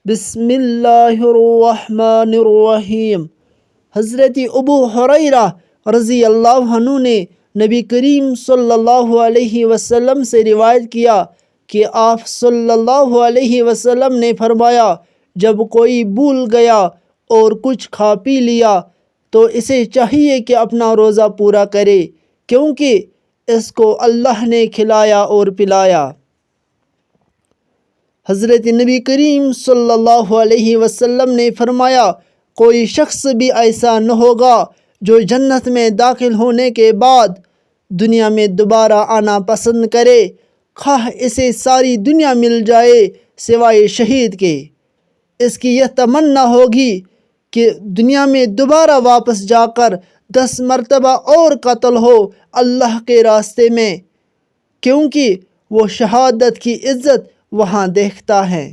بسم اللہ الرحمن الرحیم۔ حضرت ابو ہریرہ رضی اللہ عنہ نے نبی کریم صلی اللہ علیہ وسلم سے روایت کیا کہ آپ صلی اللہ علیہ وسلم نے فرمایا، جب کوئی بھول گیا اور کچھ کھا پی لیا تو اسے چاہیے کہ اپنا روزہ پورا کرے، کیونکہ اس کو اللہ نے کھلایا اور پلایا۔ حضرت نبی کریم صلی اللہ علیہ وسلم نے فرمایا، کوئی شخص بھی ایسا نہ ہوگا جو جنت میں داخل ہونے کے بعد دنیا میں دوبارہ آنا پسند کرے، خواہ اسے ساری دنیا مل جائے سوائے شہید کے۔ اس کی یہ تمنا ہوگی کہ دنیا میں دوبارہ واپس جا کر 10 مرتبہ اور قتل ہو اللہ کے راستے میں، کیونکہ وہ شہادت کی عزت وہاں دیکھتا ہے۔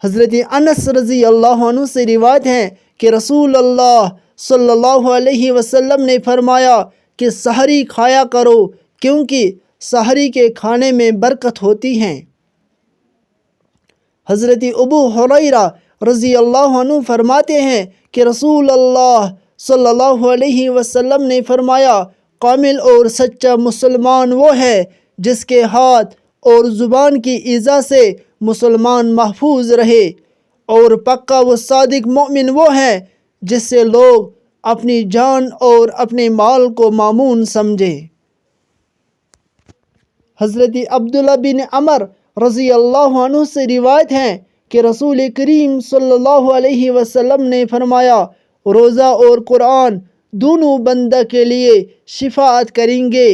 حضرت انس رضی اللہ عنہ سے روایت ہے کہ رسول اللہ صلی اللہ علیہ وسلم نے فرمایا کہ سحری کھایا کرو، کیونکہ سحری کے کھانے میں برکت ہوتی ہے۔ حضرت ابو ہریرہ رضی اللہ عنہ فرماتے ہیں کہ رسول اللہ صلی اللہ علیہ وسلم نے فرمایا، کامل اور سچا مسلمان وہ ہے جس کے ہاتھ اور زبان کی ایذا سے مسلمان محفوظ رہے، اور پکا و صادق مومن وہ ہے جس سے لوگ اپنی جان اور اپنے مال کو مامون سمجھے۔ حضرت عبداللہ بن عمر رضی اللہ عنہ سے روایت ہے کہ رسول کریم صلی اللہ علیہ وسلم نے فرمایا، روزہ اور قرآن دونوں بندہ کے لیے شفاعت کریں گے۔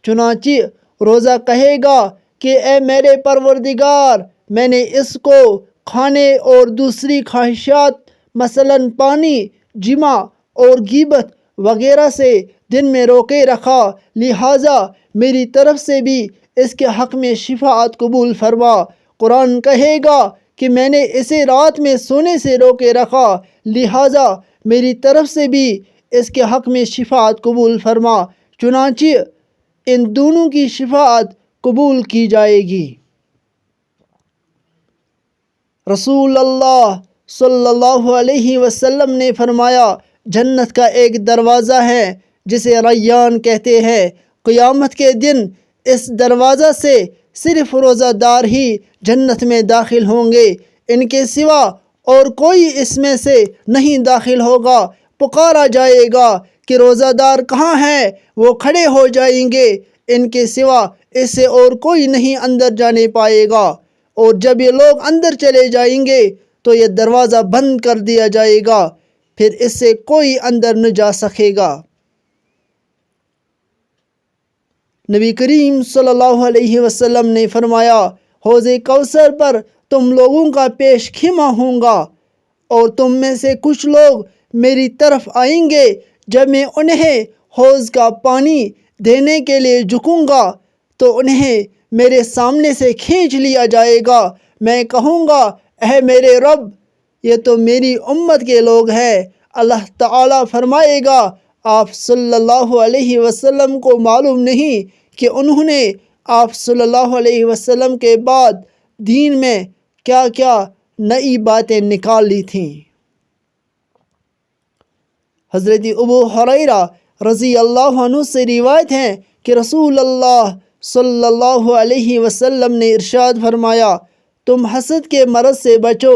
چنانچہ روزہ کہے گا کہ اے میرے پروردگار، میں نے اس کو کھانے اور دوسری خواہشات مثلاً پانی، جماع اور غیبت وغیرہ سے دن میں روکے رکھا، لہٰذا میری طرف سے بھی اس کے حق میں شفاعت قبول فرما۔ قرآن کہے گا کہ میں نے اسے رات میں سونے سے روکے رکھا، لہٰذا میری طرف سے بھی اس کے حق میں شفاعت قبول فرما، چنانچہ ان دونوں کی شفاعت قبول کی جائے گی۔ رسول اللہ صلی اللہ علیہ وسلم نے فرمایا، جنت کا ایک دروازہ ہے جسے ریان کہتے ہیں، قیامت کے دن اس دروازہ سے صرف روزہ دار ہی جنت میں داخل ہوں گے، ان کے سوا اور کوئی اس میں سے نہیں داخل ہوگا۔ پکارا جائے گا کہ روزہ دار کہاں ہیں؟ وہ کھڑے ہو جائیں گے، ان کے سوا اس سے اور کوئی نہیں اندر جانے پائے گا، اور جب یہ لوگ اندر چلے جائیں گے تو یہ دروازہ بند کر دیا جائے گا، پھر اس سے کوئی اندر نہ جا سکے گا۔ نبی کریم صلی اللہ علیہ وسلم نے فرمایا، حوض کوثر پر تم لوگوں کا پیش خیمہ ہوں گا، اور تم میں سے کچھ لوگ میری طرف آئیں گے، جب میں انہیں حوض کا پانی دینے کے لیے جھکوں گا تو انہیں میرے سامنے سے کھینچ لیا جائے گا۔ میں کہوں گا، اے میرے رب، یہ تو میری امت کے لوگ ہیں۔ اللہ تعالیٰ فرمائے گا، آپ صلی اللہ علیہ وسلم کو معلوم نہیں کہ انہوں نے آپ صلی اللہ علیہ وسلم کے بعد دین میں کیا کیا نئی باتیں نکال لی تھیں۔ حضرت ابو ہریرہ رضی اللہ عنہ سے روایت ہے کہ رسول اللہ صلی اللہ علیہ وسلم نے ارشاد فرمایا، تم حسد کے مرض سے بچو۔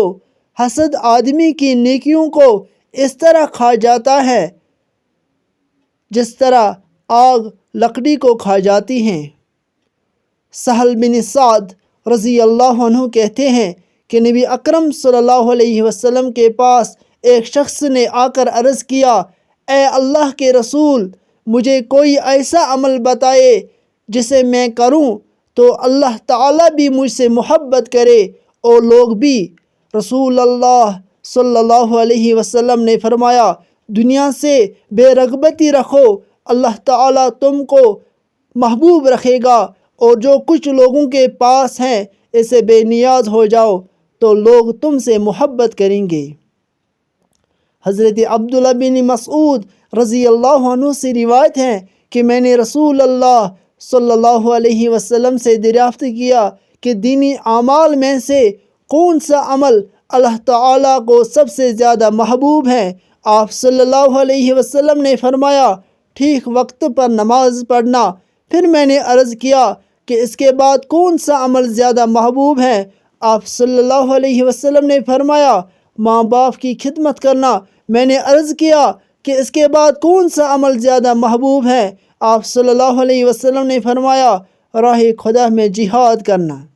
حسد آدمی کی نیکیوں کو اس طرح کھا جاتا ہے جس طرح آگ لکڑی کو کھا جاتی ہے۔ سہل بن سعد رضی اللہ عنہ کہتے ہیں کہ نبی اکرم صلی اللہ علیہ وسلم کے پاس ایک شخص نے آ کر عرض کیا، اے اللہ کے رسول، مجھے کوئی ایسا عمل بتائے جسے میں کروں تو اللہ تعالیٰ بھی مجھ سے محبت کرے اور لوگ بھی۔ رسول اللہ صلی اللہ علیہ وسلم نے فرمایا، دنیا سے بے رغبتی رکھو، اللہ تعالیٰ تم کو محبوب رکھے گا، اور جو کچھ لوگوں کے پاس ہیں اسے بے نیاز ہو جاؤ تو لوگ تم سے محبت کریں گے۔ حضرت عبداللہ بن مسعود رضی اللہ عنہ سے روایت ہے کہ میں نے رسول اللہ صلی اللہ علیہ وسلم سے دریافت کیا کہ دینی اعمال میں سے کون سا عمل اللہ تعالیٰ کو سب سے زیادہ محبوب ہے؟ آپ صلی اللہ علیہ وسلم نے فرمایا ٹھیک وقت پر نماز پڑھنا۔ پھر میں نے عرض کیا کہ اس کے بعد کون سا عمل زیادہ محبوب ہے؟ آپ صلی اللہ علیہ وسلم نے فرمایا ماں باپ کی خدمت کرنا۔ میں نے عرض کیا کہ اس کے بعد کون سا عمل زیادہ محبوب ہے؟ آپ صلی اللہ علیہ وسلم نے فرمایا راہ خدا میں جہاد کرنا۔